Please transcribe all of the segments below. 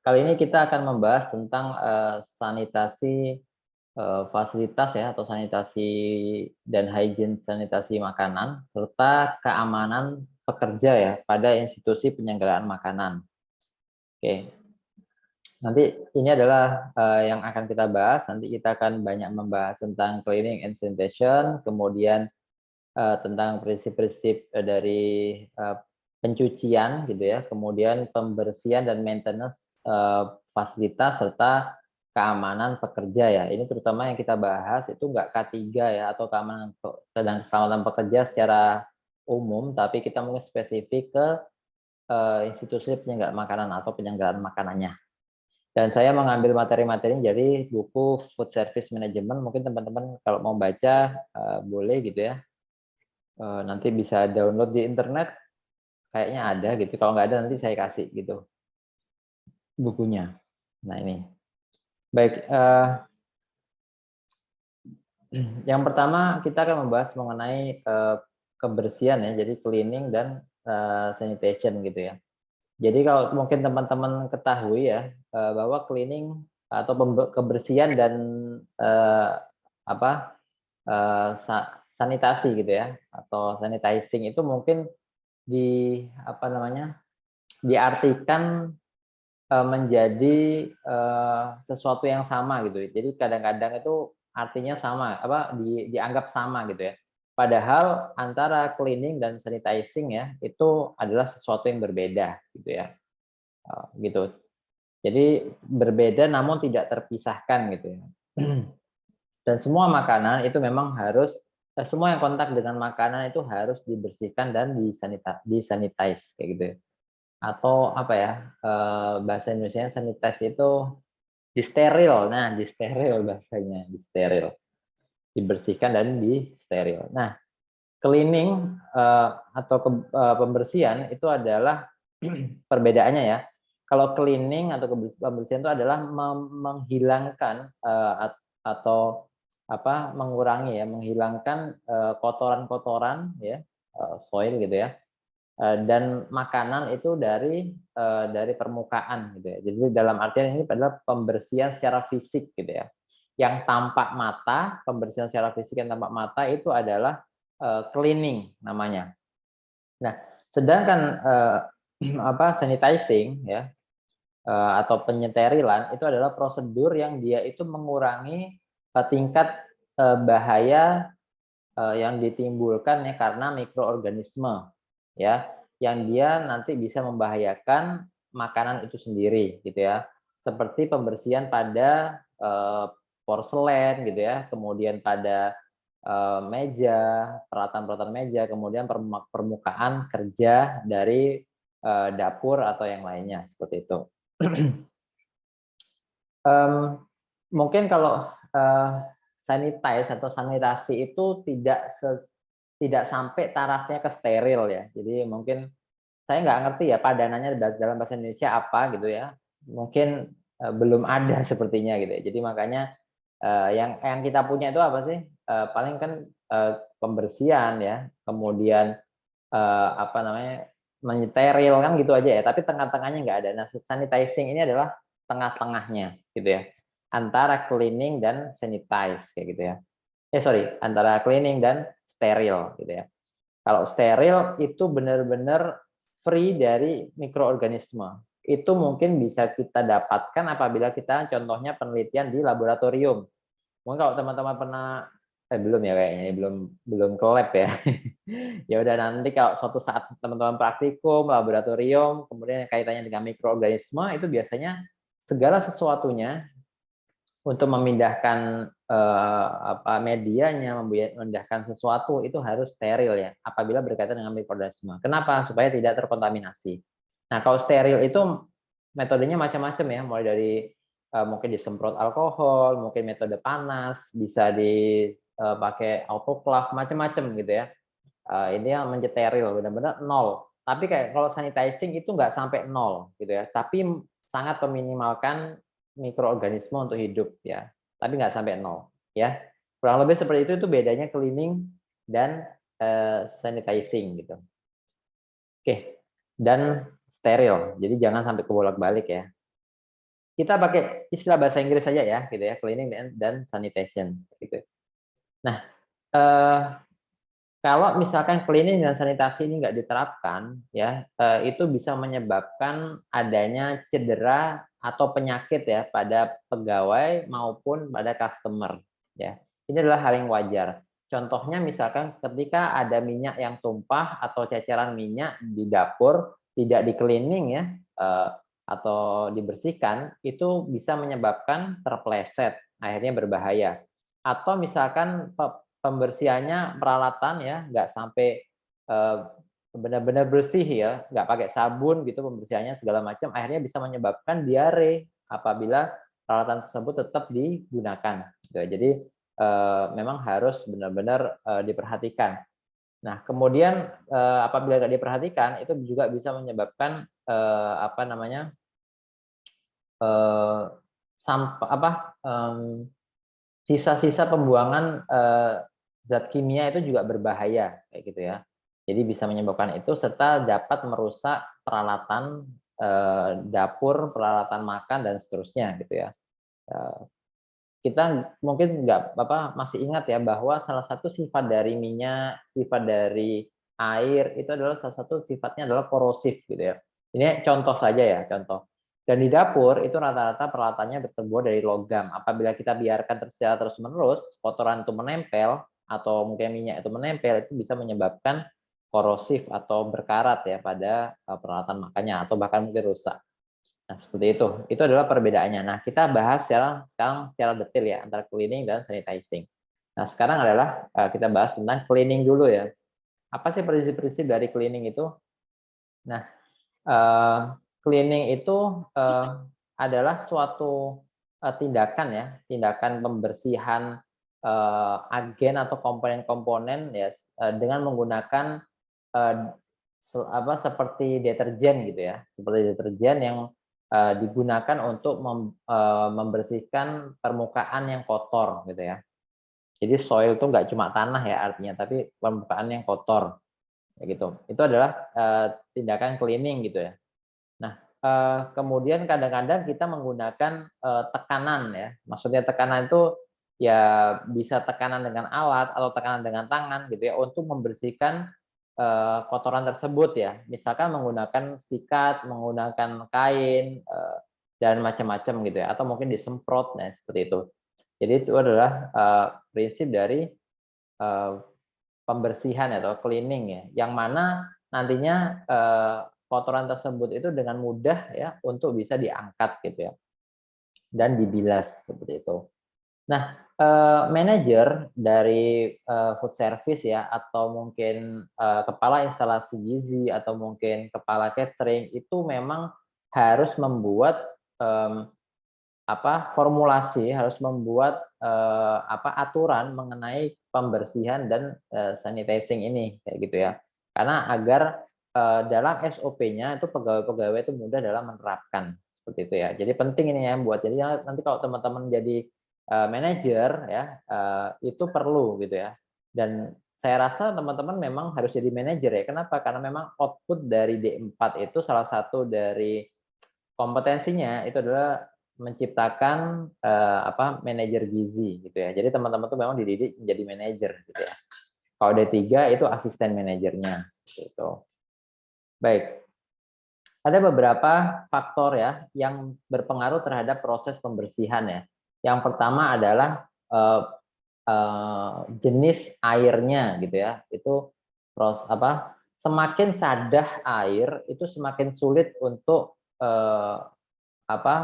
Kali ini kita akan membahas tentang sanitasi fasilitas ya atau sanitasi dan hygiene sanitasi makanan serta keamanan pekerja ya pada institusi penyelenggaraan makanan. Oke, nanti ini adalah yang akan kita bahas. Nanti kita akan banyak membahas tentang cleaning and sanitation, kemudian tentang prinsip-prinsip dari eh, pencucian gitu ya, kemudian pembersihan dan maintenance fasilitas serta keamanan pekerja ya. Ini terutama yang kita bahas itu nggak K3 ya atau keamanan dan keselamatan pekerja secara umum, tapi kita mungkin spesifik ke institusi penyelenggaraan makanan atau penyelenggaraan makanannya. Dan saya mengambil materi-materi dari buku Food Service Management. Mungkin teman-teman kalau mau baca boleh gitu ya. Nanti bisa download di internet, kayaknya ada gitu. Kalau nggak ada nanti saya kasih gitu bukunya. Nah ini. Baik, yang pertama kita akan membahas mengenai kebersihan ya, jadi cleaning dan sanitation gitu ya. Jadi kalau mungkin teman-teman ketahui ya bahwa cleaning atau kebersihan dan eh, apa sanitasi gitu ya atau sanitizing itu mungkin di apa namanya diartikan menjadi sesuatu yang sama gitu. Jadi kadang-kadang itu artinya sama, apa dianggap sama gitu ya. Padahal antara cleaning dan sanitizing ya itu adalah sesuatu yang berbeda gitu ya. Gitu. Jadi berbeda namun tidak terpisahkan gitu ya. Dan semua makanan itu memang harus semua yang kontak dengan makanan itu harus dibersihkan dan disanitize kayak gitu ya. Atau apa ya bahasa Indonesia sanitize itu disteril. Nah, disteril bahasanya, disteril. Dibersihkan dan disteril. Nah, cleaning atau pembersihan itu adalah perbedaannya ya. Kalau cleaning atau pembersihan itu adalah menghilangkan atau apa mengurangi ya, menghilangkan kotoran-kotoran ya, soil gitu ya. Dan makanan itu dari permukaan gitu ya. Jadi dalam artian ini adalah pembersihan secara fisik gitu ya. Yang tampak mata, pembersihan secara fisik yang tampak mata itu adalah cleaning namanya. Nah, sedangkan apa sanitizing ya atau penyeterilan itu adalah prosedur yang dia itu mengurangi tingkat bahaya yang ditimbulkan ya karena mikroorganisme ya yang dia nanti bisa membahayakan makanan itu sendiri gitu ya. Seperti pembersihan pada porselen gitu ya, kemudian pada meja, peralatan-peralatan meja, kemudian permukaan kerja dari dapur atau yang lainnya seperti itu. Mungkin kalau sanitize atau sanitasi itu tidak sampai tarafnya ke steril ya. Jadi mungkin saya nggak ngerti ya padanannya dalam bahasa Indonesia apa gitu ya. Mungkin belum ada sepertinya gitu ya. Jadi makanya yang kita punya itu apa sih? Paling kan pembersihan ya, kemudian apa namanya menyeteril kan gitu aja ya. Tapi tengah-tengahnya nggak ada. Nah, sanitizing ini adalah tengah-tengahnya gitu ya. Antara cleaning dan sanitize kayak gitu ya. Sorry, antara cleaning dan steril gitu ya. Kalau steril itu benar-benar free dari mikroorganisme. Itu mungkin bisa kita dapatkan apabila kita contohnya penelitian di laboratorium. Mungkin kalau teman-teman pernah belum ya kayaknya belum ke lab ya. Ya udah nanti kalau suatu saat teman-teman praktikum, laboratorium, kemudian kaitannya dengan mikroorganisme itu biasanya segala sesuatunya untuk memindahkan apa medianya, memindahkan sesuatu itu harus steril ya apabila berkaitan dengan mikroorganisme. Kenapa? Supaya tidak terkontaminasi. Nah, kalau steril itu metodenya macam-macam ya, mulai dari mungkin disemprot alkohol, mungkin metode panas, bisa dipakai autoclave, macam-macam gitu ya. Ini yang menceteril benar-benar nol. Tapi kayak kalau sanitizing itu nggak sampai nol gitu ya, tapi sangat meminimalkan mikroorganisme untuk hidup ya, tapi nggak sampai nol ya. Kurang lebih seperti itu bedanya cleaning dan sanitizing gitu. Oke, dan steril. Jadi jangan sampai kebolak-balik ya. Kita pakai istilah bahasa Inggris saja ya, gitu ya, cleaning dan sanitation, gitu. Nah, eh, kalau misalkan cleaning dan sanitasi ini nggak diterapkan, ya, itu bisa menyebabkan adanya cedera atau penyakit ya pada pegawai maupun pada customer. Ya, ini adalah hal yang wajar. Contohnya misalkan ketika ada minyak yang tumpah atau ceceran minyak di dapur tidak di cleaning ya, atau dibersihkan, itu bisa menyebabkan terpleset, akhirnya berbahaya. Atau misalkan pembersihannya peralatan ya nggak sampai benar-benar bersih ya, nggak pakai sabun gitu pembersihannya segala macam, akhirnya bisa menyebabkan diare apabila peralatan tersebut tetap digunakan. Gitu. Jadi memang harus benar-benar diperhatikan. Nah kemudian apabila tidak diperhatikan itu juga bisa menyebabkan apa namanya sampah apa sisa-sisa pembuangan zat kimia itu juga berbahaya kayak gitu ya. Jadi bisa menyebabkan itu serta dapat merusak peralatan dapur, peralatan makan dan seterusnya gitu ya. Kita mungkin nggak masih ingat ya bahwa salah satu sifat dari minyak, sifat dari air itu adalah salah satu sifatnya adalah korosif gitu ya. Ini contoh saja ya, contoh. Dan di dapur itu rata-rata peralatannya terbuat dari logam. Apabila kita biarkan secara terus-menerus, kotoran itu menempel atau mungkin minyak itu menempel, itu bisa menyebabkan korosif atau berkarat ya pada peralatan makannya atau bahkan mungkin rusak. Nah, seperti itu. Itu adalah perbedaannya. Nah, kita bahas sekarang secara detail ya antara cleaning dan sanitizing. Nah, sekarang adalah kita bahas tentang cleaning dulu ya. Apa sih prinsip-prinsip dari cleaning itu? Nah, cleaning itu adalah suatu tindakan ya, tindakan pembersihan agen atau komponen-komponen ya dengan menggunakan eh, seperti deterjen gitu ya, seperti deterjen yang digunakan untuk membersihkan permukaan yang kotor gitu ya. Jadi soil itu nggak cuma tanah ya artinya, tapi permukaan yang kotor gitu. Itu adalah tindakan cleaning gitu ya. Nah, kemudian kadang-kadang kita menggunakan tekanan ya. Maksudnya tekanan itu ya bisa tekanan dengan alat atau tekanan dengan tangan gitu ya untuk membersihkan kotoran tersebut ya. Misalkan menggunakan sikat, menggunakan kain dan macam-macam gitu ya atau mungkin disemprot nah seperti itu. Jadi itu adalah prinsip dari eh, pembersihan atau cleaning ya, yang mana nantinya kotoran tersebut itu dengan mudah ya untuk bisa diangkat gitu ya dan dibilas seperti itu. Nah, manajer dari food service ya atau mungkin kepala instalasi gizi atau mungkin kepala catering itu memang harus membuat formulasi, harus membuat aturan mengenai pembersihan dan sanitizing ini kayak gitu ya. Karena agar dalam SOP-nya itu pegawai-pegawai itu mudah dalam menerapkan seperti itu ya. Jadi penting ini ya buat jadi nanti kalau teman-teman jadi manajer ya itu perlu gitu ya. Dan saya rasa teman-teman memang harus jadi manajer ya. Kenapa? Karena memang output dari D4 itu salah satu dari kompetensinya itu adalah menciptakan manajer gizi gitu ya. Jadi teman-teman tuh memang dididik menjadi manajer gitu ya. Kalau D3 itu asisten manajernya gitu. Baik. Ada beberapa faktor ya yang berpengaruh terhadap proses pembersihan ya. Yang pertama adalah jenis airnya gitu ya. Itu semakin sadah air itu semakin sulit untuk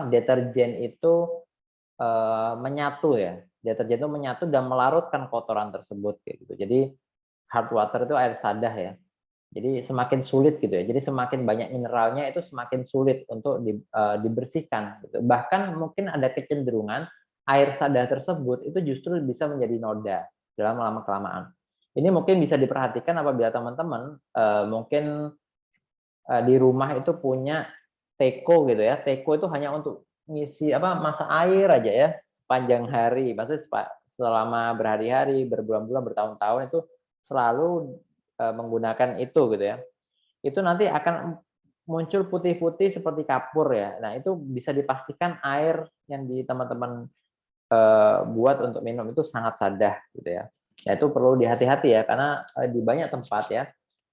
deterjen itu menyatu ya. Deterjen itu menyatu dan melarutkan kotoran tersebut kayak gitu. Jadi hard water itu air sadah ya. Jadi semakin sulit gitu ya. Jadi semakin banyak mineralnya itu semakin sulit untuk dibersihkan gitu. Bahkan mungkin ada kecenderungan air sadah tersebut itu justru bisa menjadi noda dalam lama kelamaan. Ini mungkin bisa diperhatikan apabila teman-teman mungkin di rumah itu punya teko gitu ya. Teko itu hanya untuk ngisi masak air aja ya sepanjang hari. Maksudnya selama berhari-hari, berbulan-bulan, bertahun-tahun itu selalu menggunakan itu gitu ya. Itu nanti akan muncul putih-putih seperti kapur ya. Nah, itu bisa dipastikan air yang teman-teman buat untuk minum itu sangat sadah gitu ya. Nah, itu perlu dihati-hati ya karena di banyak tempat ya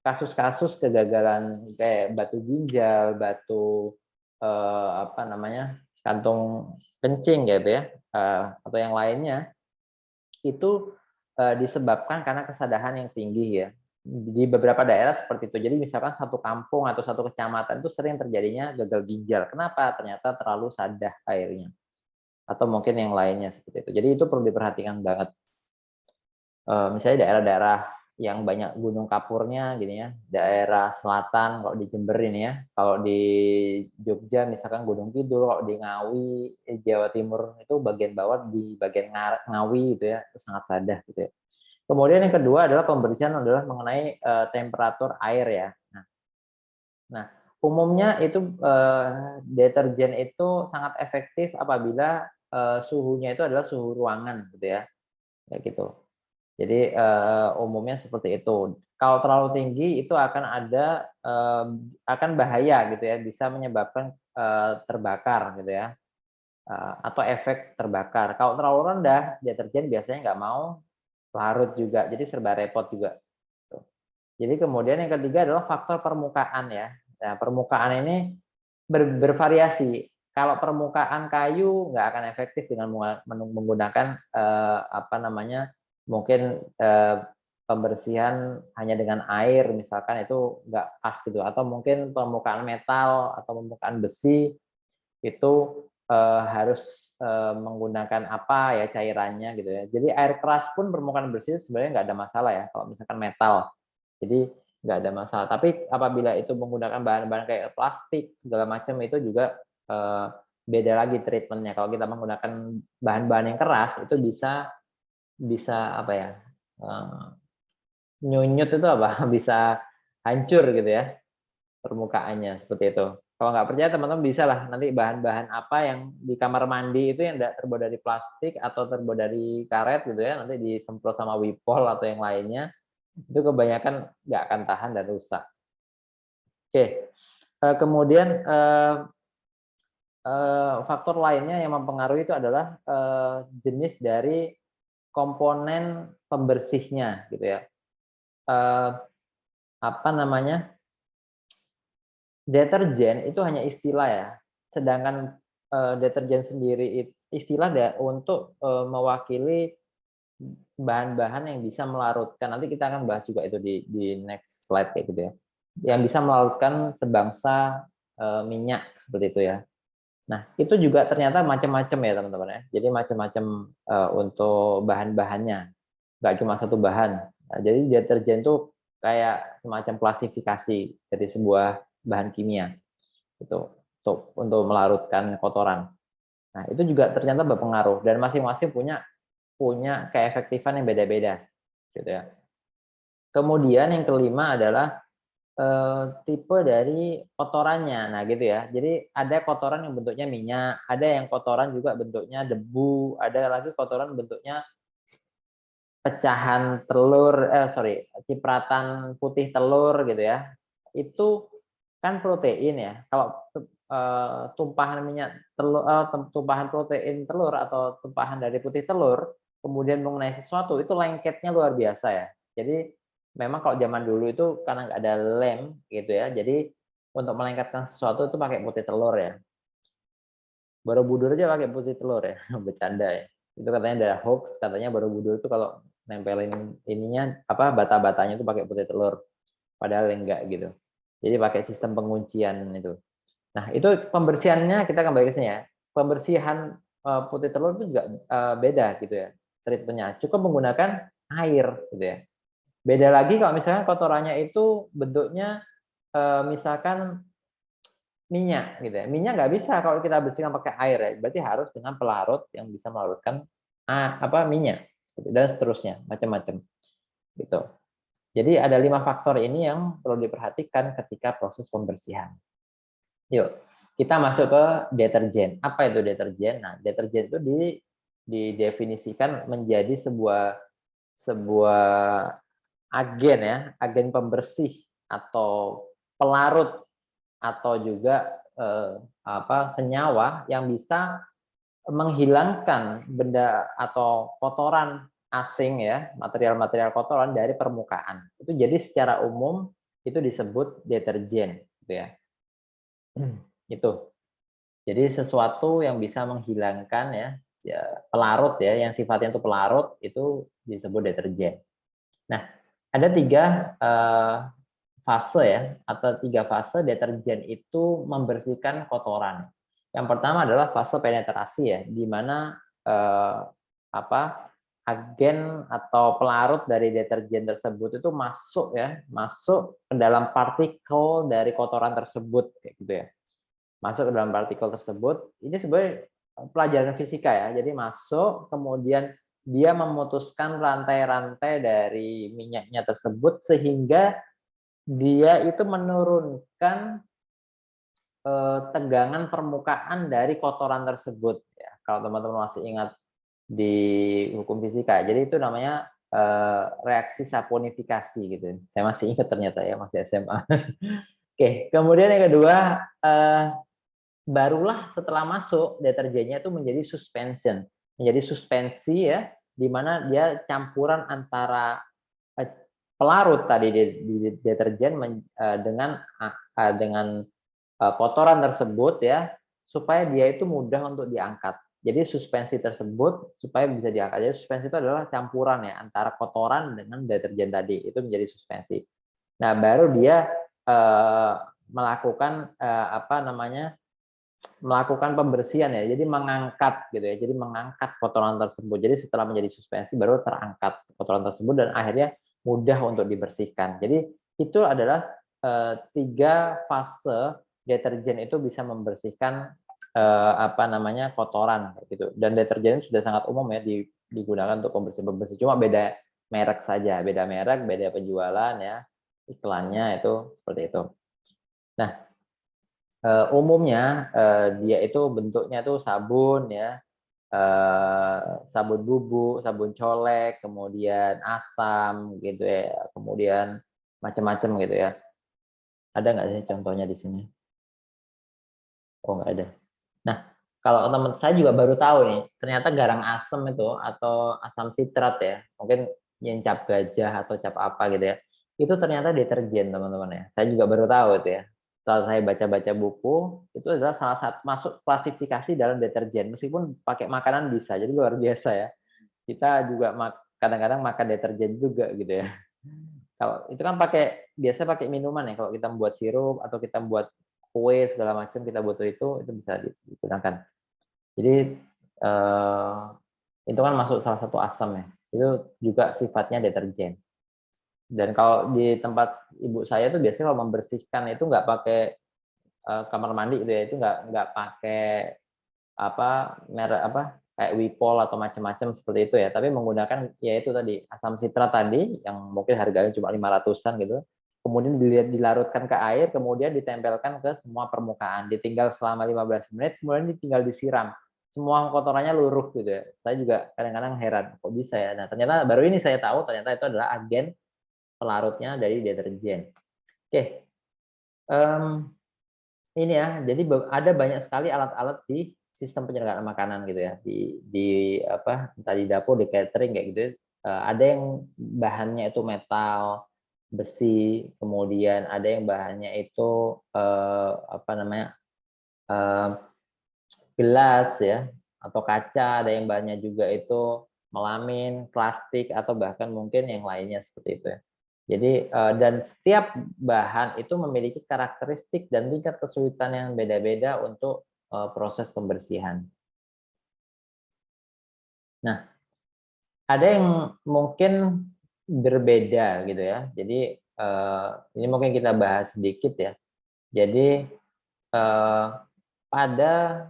kasus-kasus kegagalan kayak batu ginjal, batu apa namanya kantung kencing gitu ya atau yang lainnya itu disebabkan karena kesadaran yang tinggi ya. Di beberapa daerah seperti itu. Jadi misalkan satu kampung atau satu kecamatan itu sering terjadinya gagal ginjal. Kenapa? Ternyata terlalu sadah airnya. Atau mungkin yang lainnya seperti itu. Jadi itu perlu diperhatikan banget. Misalnya daerah-daerah yang banyak gunung kapurnya gini ya, daerah selatan kalau di Jember ini ya, kalau di Jogja misalkan Gunung Kidul, kalau di Ngawi, Jawa Timur itu bagian bawah di bagian Ngawi gitu ya, itu sangat sadah gitu ya. Kemudian yang kedua adalah pembersihan adalah mengenai temperatur air ya. Nah, umumnya itu deterjen itu sangat efektif apabila suhunya itu adalah suhu ruangan gitu ya, kayak gitu. Jadi umumnya seperti itu. Kalau terlalu tinggi itu akan bahaya gitu ya, bisa menyebabkan terbakar gitu ya, atau efek terbakar. Kalau terlalu rendah, deterjen biasanya nggak mau larut juga, jadi serba repot juga. Jadi kemudian yang ketiga adalah faktor permukaan ya. Nah, permukaan ini bervariasi. Kalau permukaan kayu nggak akan efektif dengan menggunakan apa namanya mungkin pembersihan hanya dengan air misalkan itu nggak pas gitu. Atau mungkin permukaan metal atau permukaan besi itu harus menggunakan apa ya cairannya gitu ya. Jadi air keras pun permukaan bersih sebenarnya nggak ada masalah ya. Kalau misalkan metal jadi nggak ada masalah. Tapi apabila itu menggunakan bahan-bahan kayak plastik segala macam itu juga beda lagi treatmentnya. Kalau kita menggunakan bahan-bahan yang keras itu bisa bisa apa ya nyunyut itu apa bisa hancur gitu ya permukaannya seperti itu. Kalau nggak percaya teman-teman bisa lah nanti bahan-bahan apa yang di kamar mandi itu yang tidak terbuat dari plastik atau terbuat dari karet gitu ya nanti disemprot sama Wipol atau yang lainnya itu kebanyakan nggak akan tahan dan rusak. Oke, kemudian faktor lainnya yang mempengaruhi itu adalah jenis dari komponen pembersihnya, gitu ya. Apa namanya? Deterjen itu hanya istilah ya, sedangkan deterjen sendiri istilah untuk mewakili bahan-bahan yang bisa melarutkan. Nanti kita akan bahas juga itu di next slide kayak gitu ya. Yang bisa melarutkan sebangsa minyak seperti itu ya. Nah, itu juga ternyata macam-macam ya teman-teman ya. Jadi macam-macam untuk bahan-bahannya. Nggak cuma satu bahan. Nah, jadi deterjen itu kayak semacam klasifikasi dari sebuah bahan kimia itu untuk melarutkan kotoran. Nah, itu juga ternyata berpengaruh dan masing-masing punya punya keefektifan yang beda-beda gitu ya. Kemudian yang kelima adalah tipe dari kotorannya. Nah, gitu ya. Jadi ada kotoran yang bentuknya minyak, ada yang kotoran juga bentuknya debu, ada lagi kotoran bentuknya pecahan telur, cipratan putih telur gitu ya. Itu kan protein ya. Kalau tumpahan minyak telur, tumpahan protein telur atau tumpahan dari putih telur, kemudian mengenai sesuatu itu lengketnya luar biasa ya. Jadi memang kalau zaman dulu itu karena nggak ada lem gitu ya, jadi untuk melengketkan sesuatu itu pakai putih telur ya. Borobudur aja pakai putih telur ya, bercanda ya. Itu katanya ada hoax, katanya Borobudur itu kalau nempelin ininya apa bata-batanya itu pakai putih telur. Padahal enggak gitu. Jadi pakai sistem penguncian itu. Nah, itu pembersihannya kita akan balik ke sini ya. Pembersihan putih telur itu juga beda gitu ya. Treatmentnya cukup menggunakan air gitu ya. Beda lagi kalau misalnya kotorannya itu bentuknya misalkan minyak gitu ya. Minyak nggak bisa kalau kita bersihkan pakai air ya. Berarti harus dengan pelarut yang bisa melarutkan minyak dan seterusnya macam-macam gitu. Jadi ada 5 faktor ini yang perlu diperhatikan ketika proses pembersihan. Yuk, kita masuk ke deterjen. Apa itu deterjen? Nah, deterjen itu didefinisikan menjadi sebuah sebuah agen ya, agen pembersih atau pelarut atau juga senyawa yang bisa menghilangkan benda atau kotoran asing ya, material-material kotoran dari permukaan. Itu jadi secara umum itu disebut deterjen gitu ya. Itu. Jadi sesuatu yang bisa menghilangkan ya pelarut ya, yang sifatnya itu pelarut itu disebut deterjen. Nah, ada 3 fase ya, atau 3 fase deterjen itu membersihkan kotoran. Yang pertama adalah fase penetrasi ya, di mana agen atau pelarut dari deterjen tersebut itu masuk ke dalam partikel dari kotoran tersebut kayak gitu ya. Masuk ke dalam partikel tersebut, ini sebenarnya pelajaran fisika ya. Jadi masuk, kemudian dia memutuskan rantai-rantai dari minyaknya tersebut sehingga dia itu menurunkan tegangan permukaan dari kotoran tersebut ya. Kalau teman-teman masih ingat di hukum fisika. Jadi itu namanya reaksi saponifikasi gitu. Saya masih ingat ternyata ya, masih SMA. Oke, kemudian yang kedua barulah setelah masuk deterjennya itu menjadi suspension, menjadi suspensi ya, di mana dia campuran antara pelarut tadi di deterjen dengan kotoran tersebut ya, supaya dia itu mudah untuk diangkat. Jadi suspensi tersebut supaya bisa diangkat. Jadi suspensi itu adalah campuran ya antara kotoran dengan deterjen tadi, itu menjadi suspensi. Nah, baru dia melakukan melakukan pembersihan ya, jadi mengangkat gitu ya, jadi mengangkat kotoran tersebut. Jadi setelah menjadi suspensi baru terangkat kotoran tersebut dan akhirnya mudah untuk dibersihkan. Jadi itu adalah 3 fase deterjen itu bisa membersihkan kotoran gitu. Dan deterjen sudah sangat umum ya digunakan untuk pembersih. Cuma beda merek saja, beda merek, beda penjualan ya, iklannya itu seperti itu. Nah, umumnya dia itu bentuknya tuh sabun ya, sabun bubuk, sabun colek, kemudian asam gitu ya, kemudian macam-macam gitu ya. Ada nggak sih contohnya di sini? Oh, nggak ada. Nah, kalau teman saya juga baru tahu nih, ternyata garang asam itu atau asam sitrat ya, mungkin yang cap gajah atau cap apa gitu ya, itu ternyata deterjen teman-teman ya. Saya juga baru tahu itu ya. Setelah saya baca-baca buku, itu adalah salah satu masuk klasifikasi dalam deterjen. Meskipun pakai makanan bisa, jadi luar biasa ya. Kita juga kadang-kadang makan deterjen juga gitu ya. Kalau itu kan biasa pakai minuman ya. Kalau kita membuat sirup atau kita membuat kue segala macam kita butuh itu bisa digunakan. Jadi itu kan masuk salah satu asam ya. Itu juga sifatnya deterjen. Dan kalau di tempat ibu saya tuh biasanya kalau membersihkan itu nggak pakai kamar mandi gitu ya, itu nggak pakai merek kayak Wipol atau macam-macam seperti itu ya, tapi menggunakan ya itu tadi asam sitrat tadi yang mungkin harganya cuma 500-an gitu. Kemudian dilarutkan ke air, kemudian ditempelkan ke semua permukaan, ditinggal selama 15 menit, kemudian ditinggal disiram. Semua kotorannya luruh gitu ya. Saya juga kadang-kadang heran, kok bisa ya? Nah, ternyata baru ini saya tahu ternyata itu adalah agen pelarutnya dari deterjen. Oke. Ini ya, jadi ada banyak sekali alat-alat di sistem penyelenggaraan makanan gitu ya, entah di dapur, di catering kayak gitu. Ada yang bahannya itu metal, besi, kemudian ada yang bahannya itu gelas ya, atau kaca, ada yang bahannya juga itu melamin, plastik, atau bahkan mungkin yang lainnya seperti itu ya. Jadi dan setiap bahan itu memiliki karakteristik dan tingkat kesulitan yang beda-beda untuk proses pembersihan. Nah, ada yang mungkin berbeda gitu ya. Jadi ini mungkin kita bahas sedikit ya. Jadi pada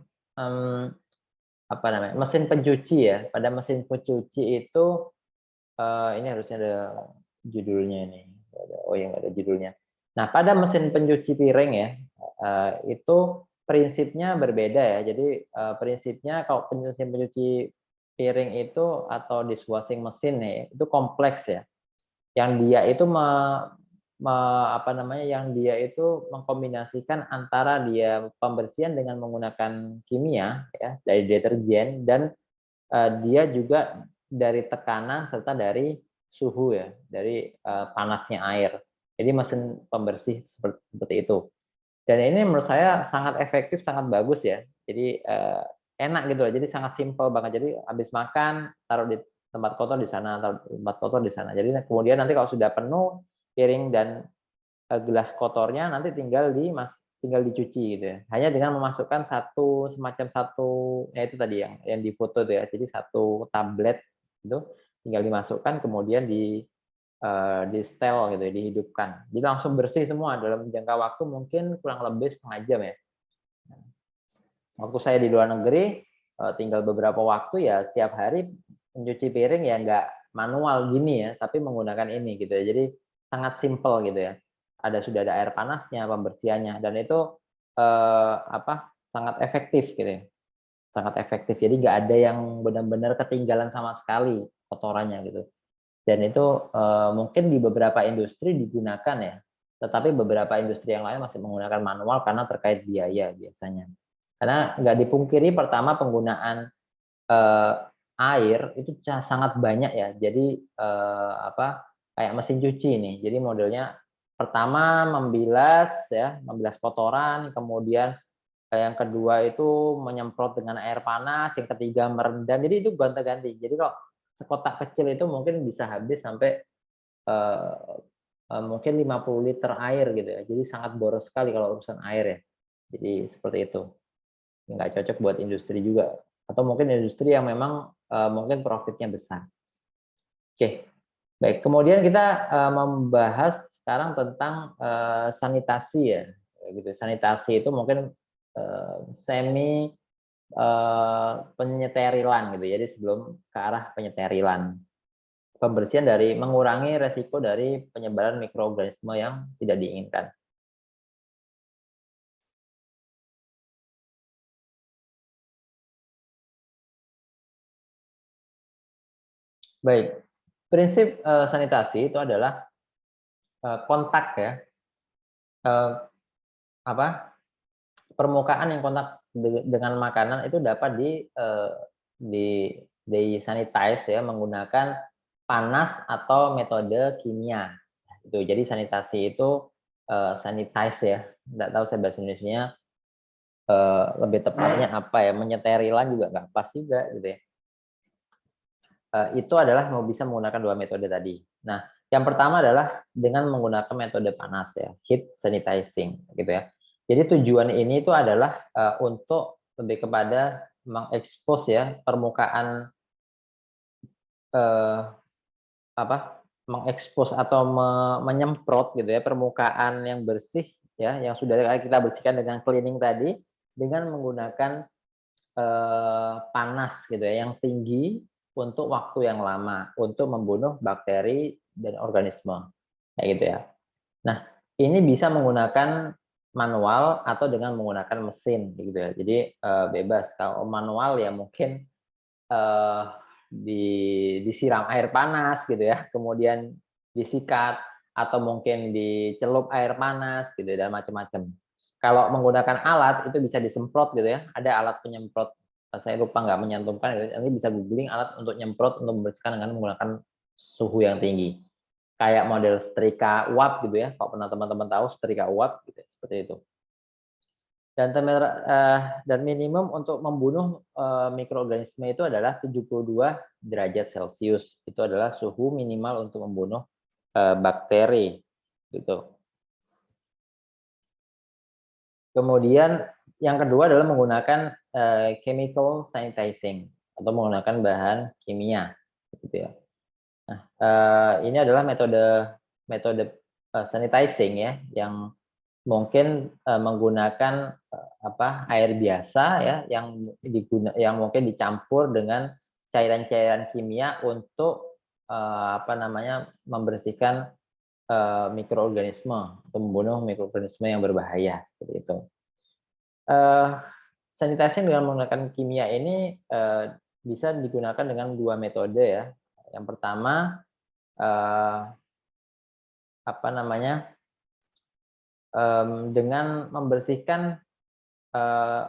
mesin pencuci ya. Pada mesin pencuci itu ini harusnya ada judulnya ini. Oh ya, nggak ada judulnya. Nah, pada mesin pencuci piring ya, itu prinsipnya berbeda ya. Jadi prinsipnya kalau mesin pencuci piring itu atau dishwashing mesin ya, itu kompleks ya. Yang dia itu apa namanya, yang dia itu mengkombinasikan antara dia pembersihan dengan menggunakan kimia ya, dari deterjen dan, dia juga dari tekanan serta dari suhu ya, dari, panasnya air. Jadi mesin pembersih seperti itu. Dan ini menurut saya sangat efektif, sangat bagus ya. Jadi, enak gitu loh, jadi sangat simpel banget. Jadi habis makan, taruh di tempat kotor di sana, taruh di tempat kotor di sana. Jadi kemudian nanti kalau sudah penuh piring dan, gelas kotornya nanti tinggal dicuci gitu ya. Hanya dengan memasukkan semacam satu ya itu tadi yang di foto itu ya. Jadi satu tablet itu tinggal dimasukkan kemudian di-setel gitu ya, dihidupkan. Jadi langsung bersih semua dalam jangka waktu mungkin kurang lebih setengah jam ya. Waktu saya di luar negeri, tinggal beberapa waktu ya setiap hari mencuci piring ya nggak manual gini ya, tapi menggunakan ini gitu ya. Jadi sangat simpel gitu ya. Sudah ada air panasnya, pembersihannya dan itu, sangat efektif gitu ya, sangat efektif. Jadi nggak ada yang benar-benar ketinggalan sama sekali kotorannya gitu. Dan itu, mungkin di beberapa industri digunakan ya, tetapi beberapa industri yang lain masih menggunakan manual karena terkait biaya biasanya. Karena nggak dipungkiri pertama penggunaan, eee, air itu sangat banyak ya. Jadi, kayak mesin cuci nih. Jadi modelnya pertama membilas ya, membilas kotoran, kemudian, yang kedua itu menyemprot dengan air panas, yang ketiga merendam. Jadi itu gonta-ganti. Jadi kalau sekotak kecil itu mungkin bisa habis sampai, eee mungkin 50 liter air gitu ya. Jadi sangat boros sekali kalau urusan air ya. Jadi seperti itu. Nggak cocok buat industri juga, atau mungkin industri yang memang, mungkin profitnya besar. Oke, baik. Kemudian kita, membahas sekarang tentang, sanitasi ya, kayak gitu. Sanitasi itu mungkin, semi, penyeterilan gitu, jadi sebelum ke arah penyeterilan. Pembersihan dari mengurangi resiko dari penyebaran mikroorganisme yang tidak diinginkan. Baik, prinsip, sanitasi itu adalah, kontak ya, eee, apa, permukaan yang kontak dengan makanan itu dapat di di-sanitize ya menggunakan panas atau metode kimia, gitu. Jadi sanitasi itu, sanitize ya, nggak tahu saya bahasa Indonesianya, lebih tepatnya apa ya, menyeterilan juga nggak pas juga gitu ya. Itu adalah mau bisa menggunakan 2 metode tadi. Nah, yang pertama adalah dengan menggunakan metode panas ya, heat sanitizing gitu ya. Jadi tujuan ini itu adalah, untuk lebih kepada mengekspos ya permukaan, eee, apa, mengekspos atau menyemprot gitu ya permukaan yang bersih ya, yang sudah kita bersihkan dengan cleaning tadi, dengan menggunakan panas gitu ya, yang tinggi untuk waktu yang lama, untuk membunuh bakteri dan organisme, kayak gitu ya. Nah, ini bisa menggunakan manual atau dengan menggunakan mesin gitu ya. Jadi, bebas. Kalau manual ya mungkin, eee, disiram air panas gitu ya, kemudian disikat atau mungkin dicelup air panas gitu ya, dan macam-macam. Kalau menggunakan alat itu bisa disemprot gitu ya, ada alat penyemprot, saya lupa nggak menyantumkan gitu, nanti bisa googling alat untuk nyemprot untuk membersihkan dengan menggunakan suhu yang tinggi. Kayak model setrika uap gitu ya, kalau pernah teman-teman tahu setrika uap gitu, seperti itu. Dan minimum untuk membunuh, mikroorganisme itu adalah 72 derajat Celcius. Itu adalah suhu minimal untuk membunuh, bakteri, gitu. Kemudian yang kedua adalah menggunakan, chemical sanitizing atau menggunakan bahan kimia, gitu ya. Nah, ini adalah metode metode, sanitizing ya, yang mungkin, menggunakan, air biasa ya, yang mungkin dicampur dengan cairan-cairan kimia untuk, membersihkan, mikroorganisme, atau membunuh mikroorganisme yang berbahaya, seperti itu. Eee, Sanitasi dengan menggunakan kimia ini, bisa digunakan dengan 2 metode ya. Yang pertama, eee apa namanya, dengan membersihkan,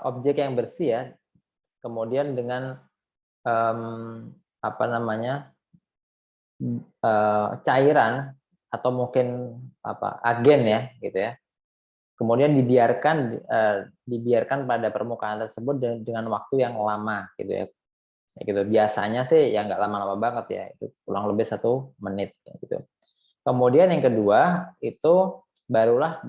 objek yang bersih ya, kemudian dengan, apa namanya, cairan atau mungkin apa, agen ya, gitu ya. Kemudian dibiarkan pada permukaan tersebut dengan waktu yang lama gitu ya. Kayak gitu. Biasanya sih ya nggak lama-lama banget ya, itu kurang lebih 1 menit gitu. Kemudian yang kedua itu barulah,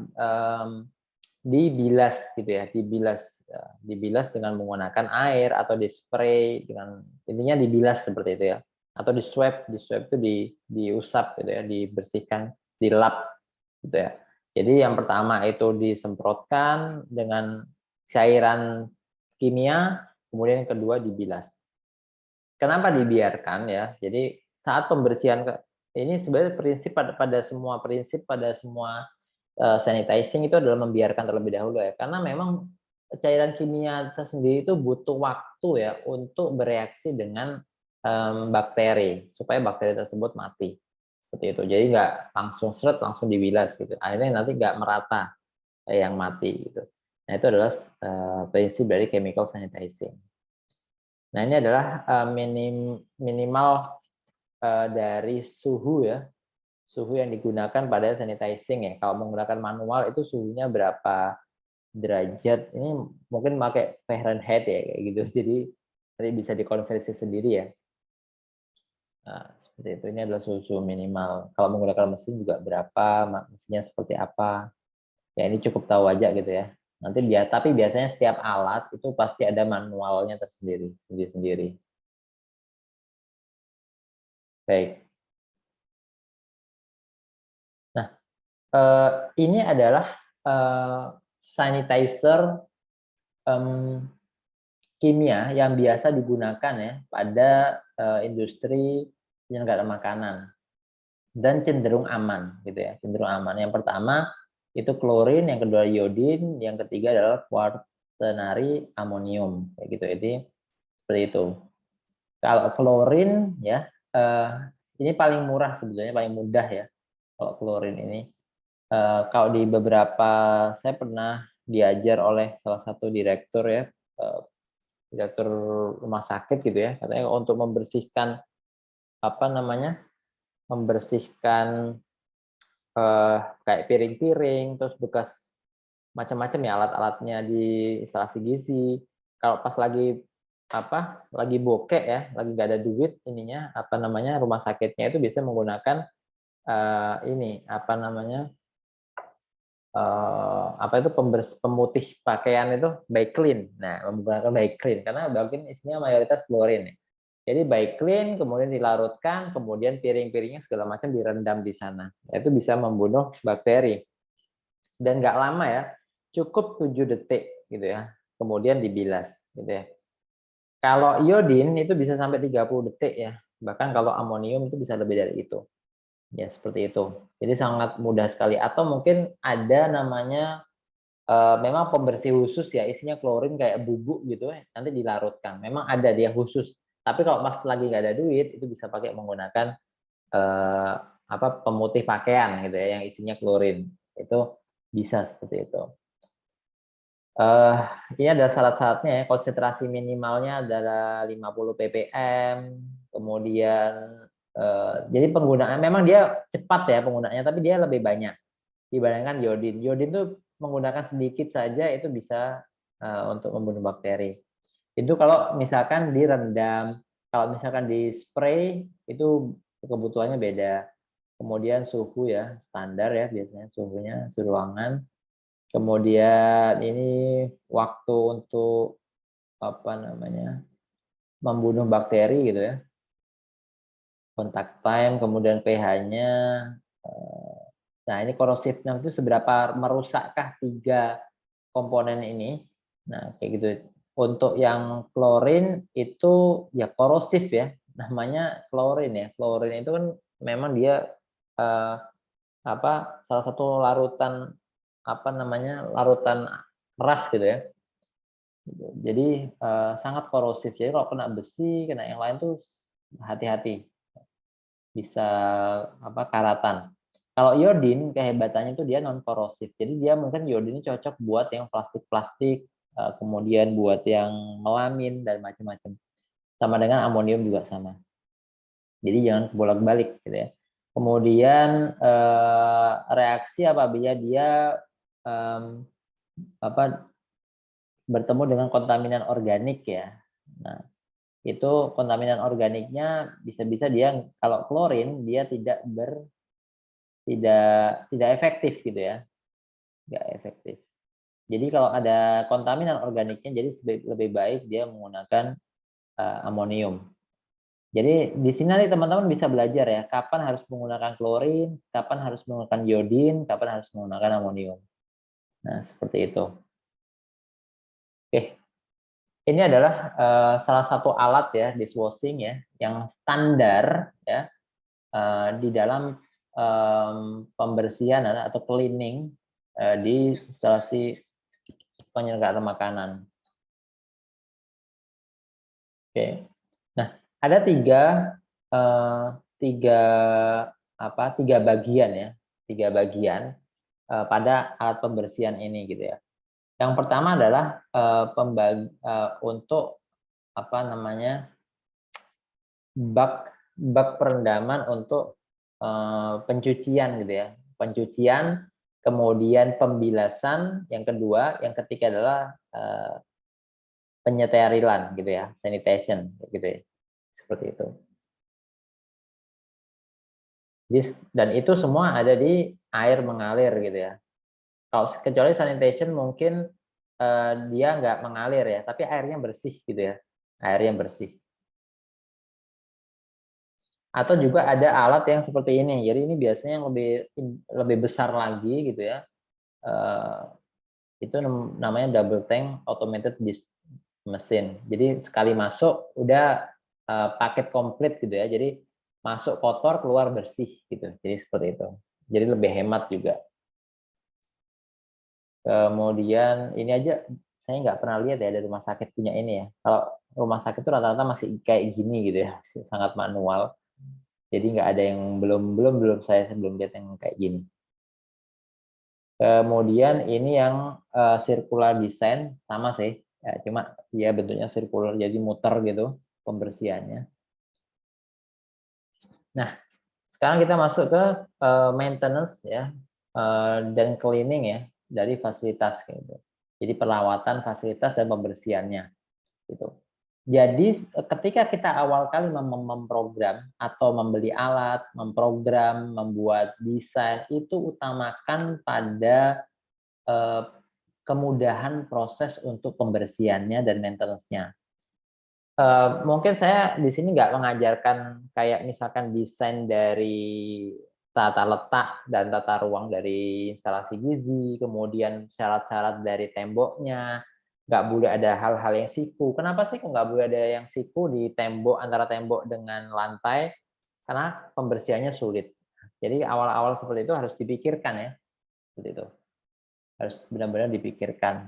dibilas gitu ya, dibilas dengan menggunakan air atau di-spray dengan intinya dibilas seperti itu ya. Atau di-swab itu diusap gitu ya, dibersihkan, dilap gitu ya. Jadi yang pertama itu disemprotkan dengan cairan kimia, kemudian yang kedua dibilas. Kenapa dibiarkan ya? Jadi saat pembersihan ini sebenarnya prinsip pada semua sanitizing itu adalah membiarkan terlebih dahulu ya. Karena memang cairan kimia tersendiri itu butuh waktu ya untuk bereaksi dengan bakteri supaya bakteri tersebut mati. Seperti itu. Jadi nggak langsung seret langsung dibilas gitu. Akhirnya nanti nggak merata yang mati gitu. Nah itu adalah prinsip dari chemical sanitizing. Nah ini adalah minimal dari suhu ya, suhu yang digunakan pada sanitizing ya. Kalau menggunakan manual itu suhunya berapa derajat? Ini mungkin pakai Fahrenheit ya kayak gitu. Jadi nanti bisa dikonversi sendiri ya. Nah, seperti itu. Ini adalah suhu minimal. Kalau menggunakan mesin juga berapa, mesinnya seperti apa. Ya ini cukup tahu aja gitu ya. Nanti tapi biasanya setiap alat itu pasti ada manualnya tersendiri, sendiri-sendiri. Baik. Nah, ini adalah sanitizer kimia yang biasa digunakan ya pada industri penyelenggara makanan dan cenderung aman gitu ya, cenderung aman. Yang pertama itu klorin, yang kedua iodin, yang ketiga adalah quaternary amonium kayak gitu. Jadi seperti itu. Kalau klorin ya, ini paling murah sebetulnya, paling mudah ya. Kalau klorin ini, kalau di beberapa, saya pernah diajar oleh salah satu direktur ya, direktur rumah sakit gitu ya, katanya untuk membersihkan apa namanya, membersihkan kayak piring-piring, terus bekas macam-macam ya alat-alatnya di instalasi gizi. Kalau pas lagi apa, lagi bokek ya, lagi nggak ada duit ininya, apa namanya, rumah sakitnya itu bisa menggunakan ini apa namanya, apa itu pemutih pakaian itu Baiklin. Nah, menggunakan Baiklin karena Baiklin isinya mayoritas klorin ya. Jadi Baiklin kemudian dilarutkan, kemudian piring-piringnya segala macam direndam di sana. Itu bisa membunuh bakteri. Dan nggak lama ya, cukup 7 detik gitu ya. Kemudian dibilas gitu ya. Kalau iodin itu bisa sampai 30 detik ya. Bahkan kalau amonium itu bisa lebih dari itu. Ya seperti itu. Jadi sangat mudah sekali. Atau mungkin ada namanya memang pembersih khusus ya, isinya klorin kayak bubuk gitu ya, nanti dilarutkan. Memang ada dia khusus. Tapi kalau pas lagi nggak ada duit, itu bisa pakai menggunakan apa pemutih pakaian gitu ya, yang isinya klorin. Itu bisa seperti itu. Eh, ini ada syarat-syaratnya ya, konsentrasi minimalnya adalah 50 ppm, kemudian jadi penggunaan memang dia cepat ya penggunaannya, tapi dia lebih banyak dibandingkan iodin. Iodin itu menggunakan sedikit saja itu bisa untuk membunuh bakteri. Itu kalau misalkan direndam, kalau misalkan di spray itu kebutuhannya beda. Kemudian suhu ya standar ya biasanya suhunya suhu ruangan. Kemudian ini waktu untuk apa namanya membunuh bakteri gitu ya. Contact time, kemudian pH-nya. Nah ini korosifnya itu seberapa merusakkah 3 komponen ini. Nah kayak gitu. Untuk yang klorin itu ya korosif ya. Namanya klorin ya. Klorin itu kan memang dia eh, apa salah satu larutan apa namanya larutan keras gitu ya. Jadi sangat korosif. Jadi kalau kena besi, kena yang lain tuh hati-hati bisa apa karatan. Kalau iodin kehebatannya itu dia non korosif. Jadi dia mungkin iodin ini cocok buat yang plastik-plastik, kemudian buat yang melamin dan macam-macam. Sama dengan amonium juga sama. Jadi jangan bolak-balik gitu ya. Kemudian reaksi apabila dia bertemu dengan kontaminan organik ya. Nah, itu kontaminan organiknya bisa-bisa dia kalau klorin dia tidak efektif gitu ya, nggak efektif. Jadi kalau ada kontaminan organiknya, jadi lebih baik dia menggunakan amonium. Jadi di sini nanti teman-teman bisa belajar ya, kapan harus menggunakan klorin, kapan harus menggunakan iodin, kapan harus menggunakan amonium. Nah, seperti itu. Oke, ini adalah salah satu alat ya, dishwashing ya, yang standar ya di dalam pembersihan atau cleaning di instalasi penyelenggara makanan. Oke, nah ada tiga bagian ya, pada alat pembersihan ini gitu ya. Yang pertama adalah untuk apa namanya bak perendaman untuk pencucian gitu ya, pencucian, kemudian pembilasan, yang kedua, yang ketiga adalah penyeterilan gitu ya, sanitation gitu ya, seperti itu. Dan itu semua ada di air mengalir gitu ya. Kalau kecuali sanitation mungkin dia nggak mengalir ya, tapi airnya bersih gitu ya, airnya bersih. Atau juga ada alat yang seperti ini. Jadi ini biasanya yang lebih besar lagi gitu ya. Itu namanya double tank automated dish mesin. Jadi sekali masuk udah paket komplit gitu ya. Jadi masuk kotor keluar bersih gitu. Jadi seperti itu. Jadi lebih hemat juga. Kemudian ini aja saya nggak pernah lihat ya ada rumah sakit punya ini ya. Kalau rumah sakit itu rata-rata masih kayak gini gitu ya, sangat manual. Jadi nggak ada yang belum saya sebelum lihat yang kayak gini. Kemudian ini yang circular design sama sih, ya, cuma dia bentuknya circular jadi muter gitu pembersihannya. Nah, sekarang kita masuk ke maintenance ya dan cleaning ya dari fasilitas gitu. Jadi perawatan fasilitas dan pembersihannya gitu. Jadi ketika kita awal kali memprogram atau membeli alat, memprogram, membuat desain itu utamakan pada kemudahan proses untuk pembersihannya dan maintenance-nya. Mungkin saya di sini nggak mengajarkan kayak misalkan desain dari tata letak dan tata ruang dari instalasi gizi, kemudian syarat-syarat dari temboknya, nggak boleh ada hal-hal yang siku. Kenapa sih kok nggak boleh ada yang siku di tembok antara tembok dengan lantai? Karena pembersihannya sulit. Jadi awal-awal seperti itu harus dipikirkan ya, seperti itu. Harus benar-benar dipikirkan.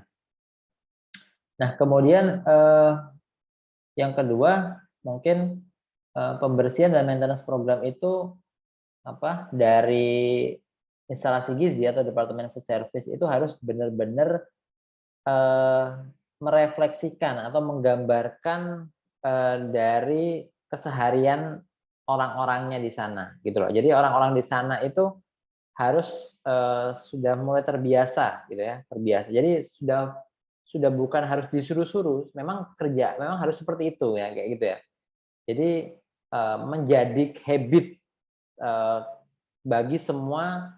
Nah, kemudian yang kedua mungkin pembersihan dan maintenance program itu dari instalasi gizi atau departemen food service itu harus benar-benar merefleksikan atau menggambarkan dari keseharian orang-orangnya di sana gitu loh. Jadi orang-orang di sana itu harus sudah mulai terbiasa gitu ya, terbiasa. Jadi sudah bukan harus disuruh-suruh, memang harus seperti itu ya, kayak gitu ya. Jadi menjadi habit bagi semua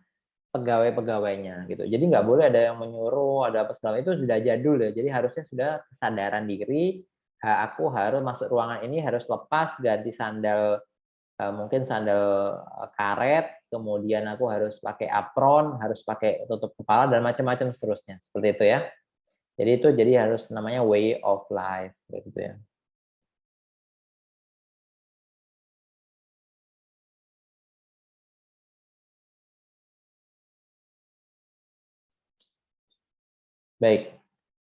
pegawai-pegawainya gitu. Jadi nggak boleh ada yang menyuruh, ada apa segala itu sudah jadul ya. Jadi harusnya sudah kesadaran diri, aku harus masuk ruangan ini harus lepas ganti sandal mungkin sandal karet, kemudian aku harus pakai apron, harus pakai tutup kepala dan macam-macam seterusnya. Seperti itu ya. Jadi harus namanya way of life gitu ya. Baik.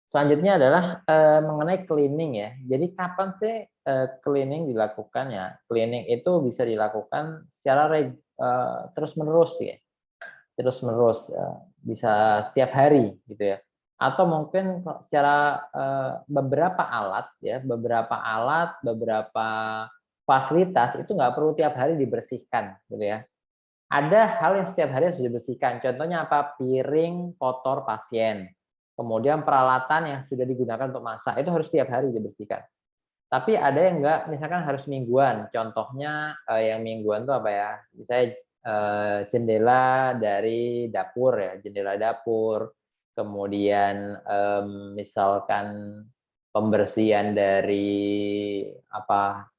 Selanjutnya adalah mengenai cleaning ya. Jadi kapan sih cleaning dilakukan ya? Cleaning itu bisa dilakukan secara terus-menerus ya. terus-menerus, bisa setiap hari gitu ya. Atau mungkin secara beberapa alat ya, beberapa fasilitas itu nggak perlu tiap hari dibersihkan gitu ya. Ada hal yang setiap hari harus dibersihkan. Contohnya apa? Piring kotor pasien. Kemudian peralatan yang sudah digunakan untuk masak itu harus setiap hari dibersihkan. Tapi ada yang enggak, misalkan harus mingguan. Contohnya yang mingguan itu apa ya? Misalnya jendela dari dapur ya, jendela dapur. Kemudian misalkan pembersihan dari apa?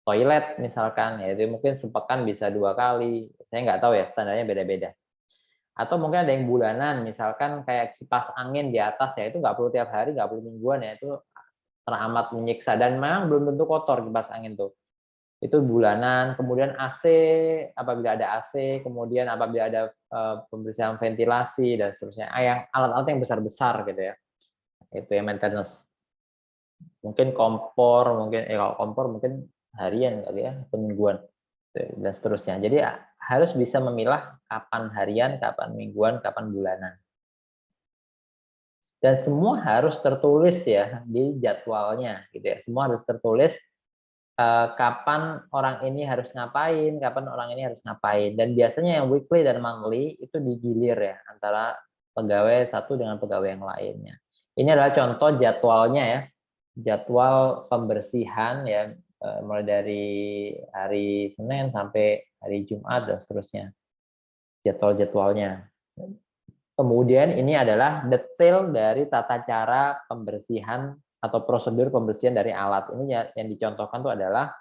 Toilet misalkan, ya itu mungkin sepekan bisa 2 kali. Saya nggak tahu ya, standarnya beda-beda. Atau mungkin ada yang bulanan, misalkan kayak kipas angin di atas ya, itu nggak perlu tiap hari, nggak perlu mingguan ya, itu teramat menyiksa dan memang belum tentu kotor kipas angin tuh. Itu bulanan, kemudian AC, apabila ada AC, kemudian apabila ada pembersihan ventilasi dan seterusnya. Yang alat-alat yang besar-besar gitu ya. Itu yang maintenance. Mungkin kompor, mungkin kalau kompor mungkin harian kali ya, atau mingguan dan seterusnya. Jadi harus bisa memilah kapan harian, kapan mingguan, kapan bulanan. Dan semua harus tertulis ya di jadwalnya gitu ya. Semua harus tertulis kapan orang ini harus ngapain, kapan orang ini harus ngapain. Dan biasanya yang weekly dan monthly itu digilir ya antara pegawai satu dengan pegawai yang lainnya. Ini adalah contoh jadwalnya ya. Jadwal pembersihan ya mulai dari hari Senin sampai hari Jumat dan seterusnya. Jadwal-jadwalnya. Kemudian ini adalah detail dari tata cara pembersihan atau prosedur pembersihan dari alat. Ini yang dicontohkan itu adalah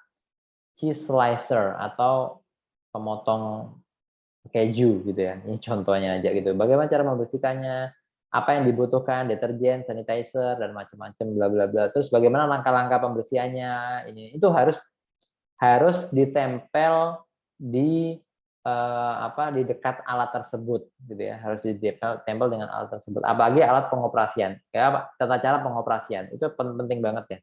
cheese slicer atau pemotong keju gitu ya. Ini contohnya aja gitu. Bagaimana cara membersihkannya? Apa yang dibutuhkan? Deterjen, sanitizer dan macam-macam bla bla bla. Terus bagaimana langkah-langkah pembersihannya? Ini itu harus ditempel di di dekat alat tersebut gitu ya. Harus ditempel dengan alat tersebut. Apalagi alat pengoperasian. Kayak tata cara pengoperasian. Itu penting banget ya.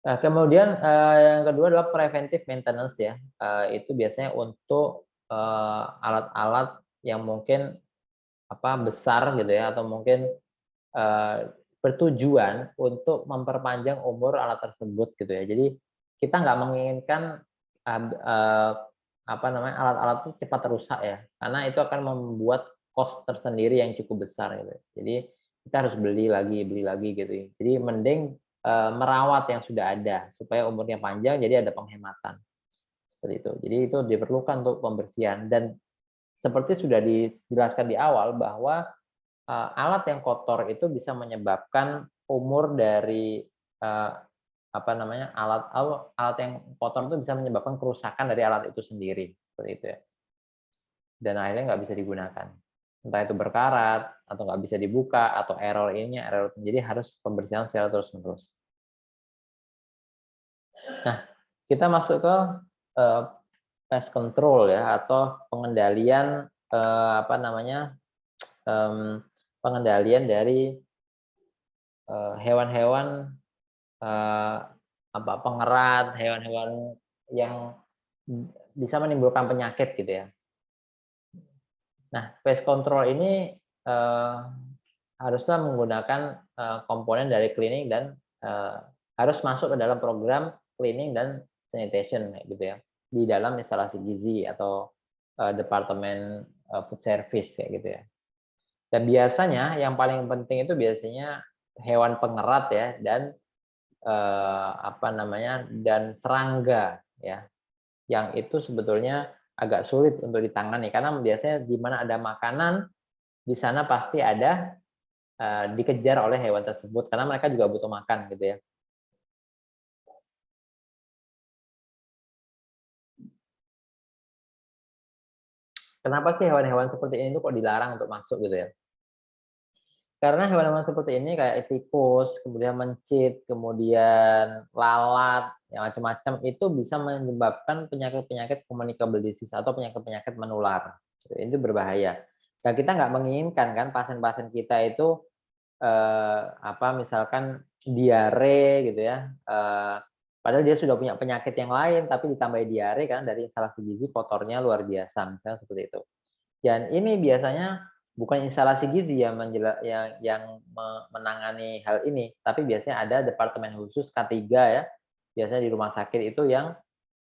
Nah, kemudian yang kedua adalah preventive maintenance ya. Itu biasanya untuk alat-alat yang mungkin besar gitu ya, atau mungkin bertujuan untuk memperpanjang umur alat tersebut gitu ya. Jadi kita nggak menginginkan alat-alat itu cepat rusak ya, karena itu akan membuat cost tersendiri yang cukup besar gitu. Jadi kita harus beli lagi gitu ya. Jadi mending merawat yang sudah ada supaya umurnya panjang, jadi ada penghematan seperti itu. Jadi itu diperlukan untuk pembersihan dan seperti sudah dijelaskan di awal bahwa alat yang kotor itu bisa menyebabkan umur dari alat yang kotor itu bisa menyebabkan kerusakan dari alat itu sendiri seperti itu ya. Dan akhirnya nggak bisa digunakan. Entah itu berkarat atau nggak bisa dibuka atau error. Jadi harus pembersihan secara terus-menerus. Nah, kita masuk ke pest control ya, atau pengendalian pengendalian dari hewan-hewan pengerat, hewan-hewan yang bisa menimbulkan penyakit gitu ya. Nah, pest control ini haruslah menggunakan komponen dari cleaning dan harus masuk ke dalam program cleaning dan sanitation gitu ya, di dalam instalasi gizi atau departemen food service kayak gitu ya. Dan biasanya yang paling penting itu biasanya hewan pengerat ya, dan dan serangga ya, yang itu sebetulnya agak sulit untuk ditangani karena biasanya di mana ada makanan di sana pasti ada dikejar oleh hewan tersebut karena mereka juga butuh makan gitu ya. Kenapa sih hewan-hewan seperti ini tuh kok dilarang untuk masuk gitu ya? Karena hewan-hewan seperti ini kayak tikus, kemudian mencit, kemudian lalat, yang macam-macam itu bisa menyebabkan penyakit-penyakit communicable disease atau penyakit-penyakit menular. Itu berbahaya. Dan kita nggak menginginkan kan pasien-pasien kita itu misalkan diare gitu ya, Padahal dia sudah punya penyakit yang lain, tapi ditambah diare karena dari instalasi gizi kotornya luar biasa, misalnya seperti itu. Dan ini biasanya bukan instalasi gizi yang menangani hal ini, tapi biasanya ada departemen khusus K3 ya, biasanya di rumah sakit itu yang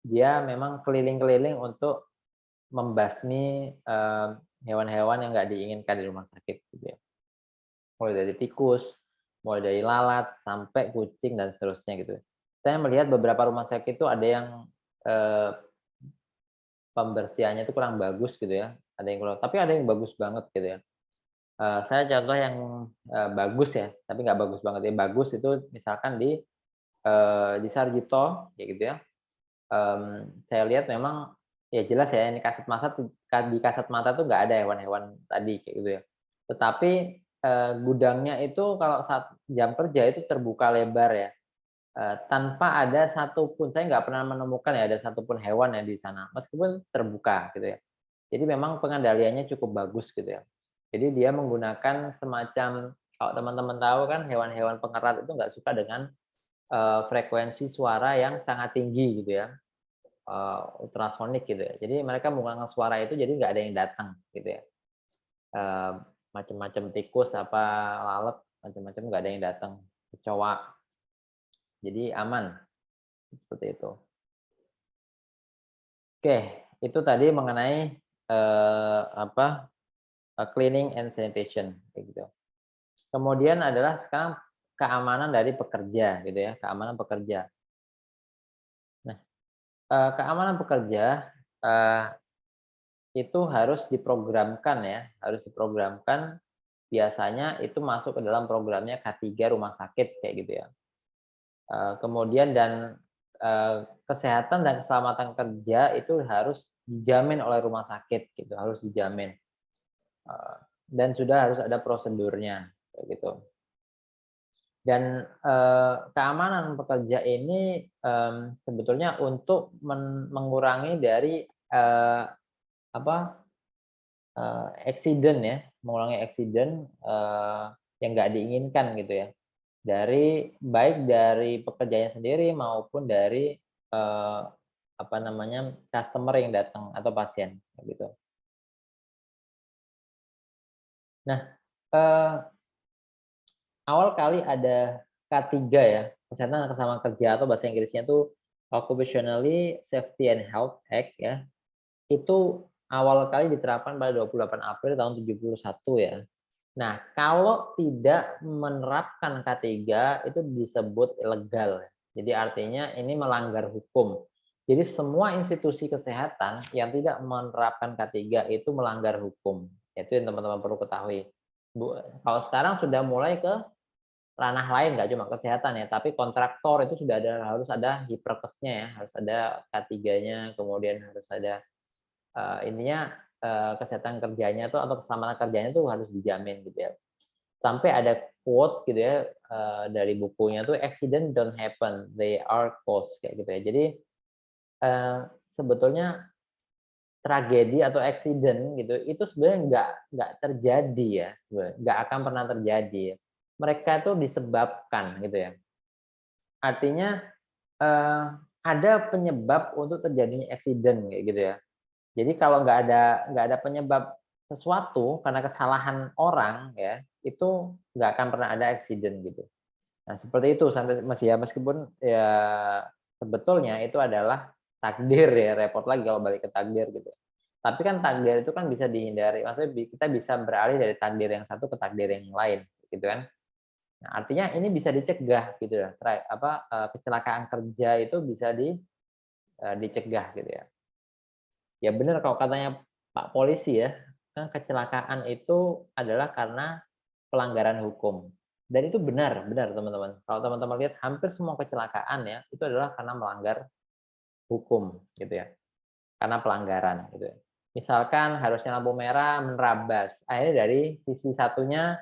dia memang keliling-keliling untuk membasmi, hewan-hewan yang nggak diinginkan di rumah sakit gitu ya. Mulai dari tikus, mulai dari lalat, sampai kucing dan seterusnya gitu. Saya melihat beberapa rumah sakit itu ada yang, eee, pembersihannya itu kurang bagus gitu ya, ada yang kurang tapi ada yang bagus banget gitu ya. Saya contoh yang, bagus ya, tapi nggak bagus banget ya, bagus itu misalkan di Sarjito kayak gitu ya, saya lihat memang ya jelas ya ini di kasat mata tuh nggak ada hewan-hewan tadi kayak gitu ya. Tetapi, gudangnya itu kalau saat jam kerja itu terbuka lebar ya, tanpa ada satupun saya nggak pernah menemukan ya ada satupun hewan ya di sana, meskipun terbuka gitu ya. Jadi memang pengendaliannya cukup bagus gitu ya. Jadi dia menggunakan semacam kalau teman-teman tahu kan hewan-hewan pengerat itu nggak suka dengan, frekuensi suara yang sangat tinggi gitu ya, ultrasonik gitu ya. Jadi mereka menggunakan suara itu jadi nggak ada yang datang gitu ya. Eee, Macam-macam tikus, apa, lalat, macam-macam nggak ada yang datang, kecoa, jadi aman, seperti itu. Oke, itu tadi mengenai, apa, cleaning and sanitation, kayak gitu. Kemudian adalah sekarang keamanan dari pekerja gitu ya, keamanan pekerja. Nah, keamanan pekerja, eee, itu harus diprogramkan ya, harus diprogramkan biasanya itu masuk ke dalam programnya K3 rumah sakit kayak gitu ya. Kemudian kesehatan dan keselamatan kerja itu harus dijamin oleh rumah sakit gitu, harus dijamin, dan sudah harus ada prosedurnya kayak gitu. Dan, keamanan pekerja ini, sebetulnya untuk mengurangi dari, apa, accident ya, mengurangi accident, yang nggak diinginkan gitu ya. Baik dari pekerjanya sendiri maupun dari, apa namanya, customer yang datang atau pasien, kayak gitu. Nah, eee, awal kali ada K3 ya, Kesehatan dan Keselamatan Kerja atau bahasa Inggrisnya tuh Occupationally Safety and Health Act ya, itu awal kali diterapkan pada 28 April tahun 71 ya. Nah, kalau tidak menerapkan K3 itu disebut ilegal. Jadi artinya ini melanggar hukum. Jadi semua institusi kesehatan yang tidak menerapkan K3 itu melanggar hukum. Itu yang teman-teman perlu ketahui. Kalau sekarang sudah mulai ke ranah lain, nggak cuma kesehatan ya, tapi kontraktor itu sudah harus ada Hiperkesnya ya, harus ada K3-nya, kemudian harus ada ininya, kesehatan kerjanya tuh atau keselamatan kerjanya tuh harus dijamin gitu ya. Sampai ada quote gitu ya, dari bukunya tuh, "Accident don't happen, they are caused," kayak gitu ya. Jadi, eee, sebetulnya tragedi atau accident gitu, itu sebenarnya nggak terjadi ya, sebenarnya, nggak akan pernah terjadi ya. Mereka tuh disebabkan gitu ya. Artinya, eee, ada penyebab untuk terjadinya accident kayak gitu ya. Jadi kalau nggak ada penyebab sesuatu karena kesalahan orang ya, itu nggak akan pernah ada accident gitu. Nah seperti itu sampai meskipun ya sebetulnya itu adalah takdir ya, repot lagi kalau balik ke takdir gitu. Tapi kan takdir itu kan bisa dihindari, maksudnya kita bisa beralih dari takdir yang satu ke takdir yang lain, gitu kan. Nah artinya ini bisa dicegah gitu ya, kecelakaan kerja itu bisa dicegah gitu ya. Ya benar kalau katanya Pak Polisi ya, kan kecelakaan itu adalah karena pelanggaran hukum. Dan itu benar benar teman-teman. Kalau teman-teman lihat hampir semua kecelakaan ya, itu adalah karena melanggar hukum gitu ya, karena pelanggaran gitu ya. Misalkan harusnya lampu merah menerabas, akhirnya dari sisi satunya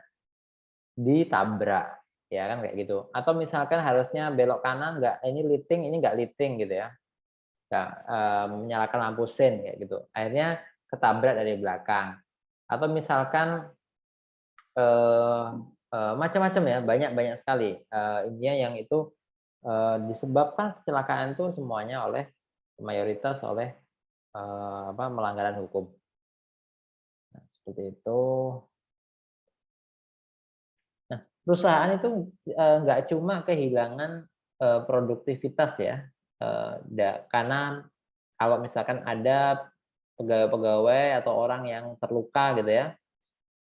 ditabrak, ya kan kayak gitu. Atau misalkan harusnya belok kanan nggak ini liting, ini nggak liting gitu ya. Nggak, menyalakan lampu sein kayak gitu. Akhirnya ketabrak dari belakang. Atau misalkan, eee eee, macam-macam ya, banyak banyak sekali, intinya yang itu disebabkan kecelakaan itu semuanya mayoritas oleh, melanggaran hukum. Nah, seperti itu. Nah, perusahaan itu, nggak cuma kehilangan, produktivitas ya, karena kalau misalkan ada pegawai-pegawai atau orang yang terluka gitu ya,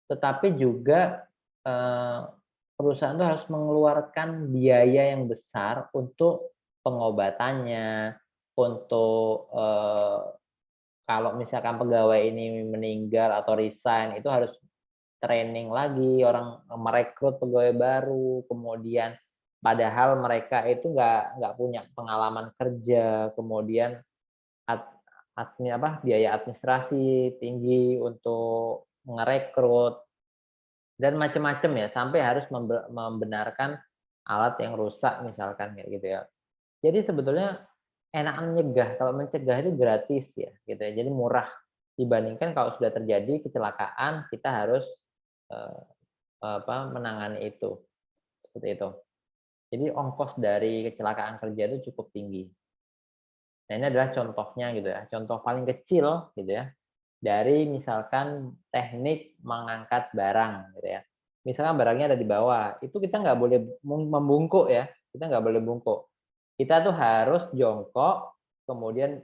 tetapi juga, eee, perusahaan itu harus mengeluarkan biaya yang besar untuk pengobatannya, untuk, kalau misalkan pegawai ini meninggal atau resign itu harus training lagi, orang merekrut pegawai baru, kemudian padahal mereka itu nggak punya pengalaman kerja, kemudian ad biaya administrasi tinggi untuk merekrut dan macam-macam ya, sampai harus membenarkan alat yang rusak misalkan kayak gitu ya. Jadi sebetulnya enakan mencegah, kalau mencegah itu gratis ya, gitu ya, jadi murah dibandingkan kalau sudah terjadi kecelakaan kita harus, eee, menangani itu, seperti itu. Jadi ongkos dari kecelakaan kerja itu cukup tinggi. Nah, ini adalah contohnya gitu ya, contoh paling kecil gitu ya, dari misalkan teknik mengangkat barang gitu ya. Misalkan barangnya ada di bawah, itu kita nggak boleh membungkuk ya, kita nggak boleh bungkuk. Kita tuh harus jongkok, kemudian,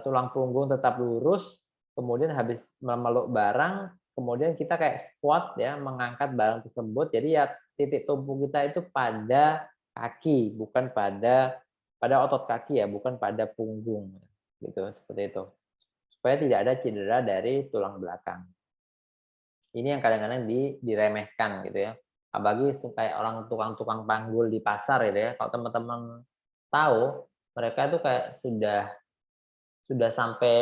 tulang punggung tetap lurus, kemudian habis memeluk barang, kemudian kita kayak squat ya, mengangkat barang tersebut. Jadi ya titik tumpu kita itu pada kaki, bukan pada otot kaki ya, bukan pada punggung, gitu, seperti itu. Supaya tidak ada cedera dari tulang belakang. Ini yang kadang-kadang diremehkan gitu ya. Apalagi kayak orang tukang-tukang panggul di pasar gitu ya, kalau teman-teman tahu, mereka itu kayak sudah sampai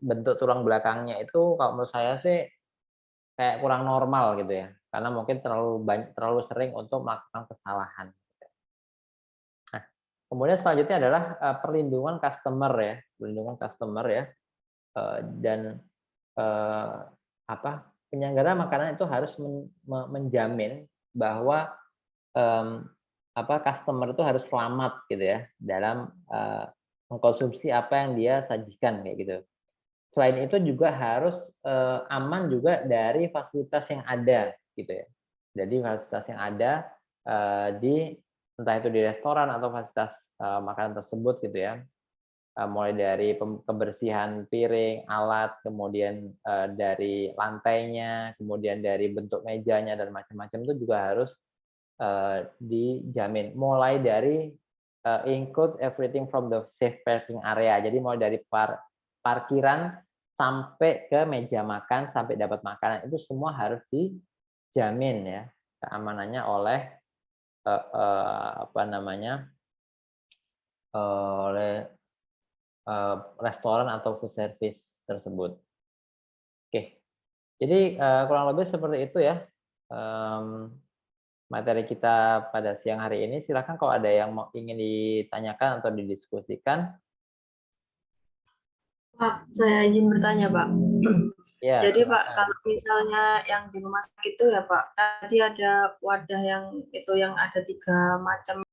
bentuk tulang belakangnya itu kalau menurut saya sih kayak kurang normal gitu ya, karena mungkin terlalu sering untuk melakukan kesalahan. Nah, kemudian selanjutnya adalah, perlindungan customer ya, dan Eee, penyelenggara makanan itu harus menjamin bahwa, mmm, customer itu harus selamat gitu ya, dalam, mengkonsumsi apa yang dia sajikan kayak gitu. Selain itu juga harus, aman juga dari fasilitas yang ada gitu ya. Jadi fasilitas yang ada, di entah itu di restoran atau fasilitas, makanan tersebut gitu ya. Mulai dari kebersihan piring, alat, kemudian, dari lantainya, kemudian dari bentuk mejanya dan macam-macam itu juga harus, dijamin. Mulai dari, include everything from the safe parking area. Jadi mulai dari parkiran sampai ke meja makan, sampai dapat makanan, itu semua harus dijamin ya, keamanannya oleh, apa namanya, oleh restoran atau food service tersebut. Oke, jadi, kurang lebih seperti itu ya, mmm, materi kita pada siang hari ini. Silakan kalau ada yang ingin ditanyakan atau didiskusikan. Pak, saya izin bertanya, Pak. Ya, Jadi, Pak, silakan. kalau misalnya yang di rumah sakit itu ya, Pak, tadi ada wadah yang itu yang ada 3 macam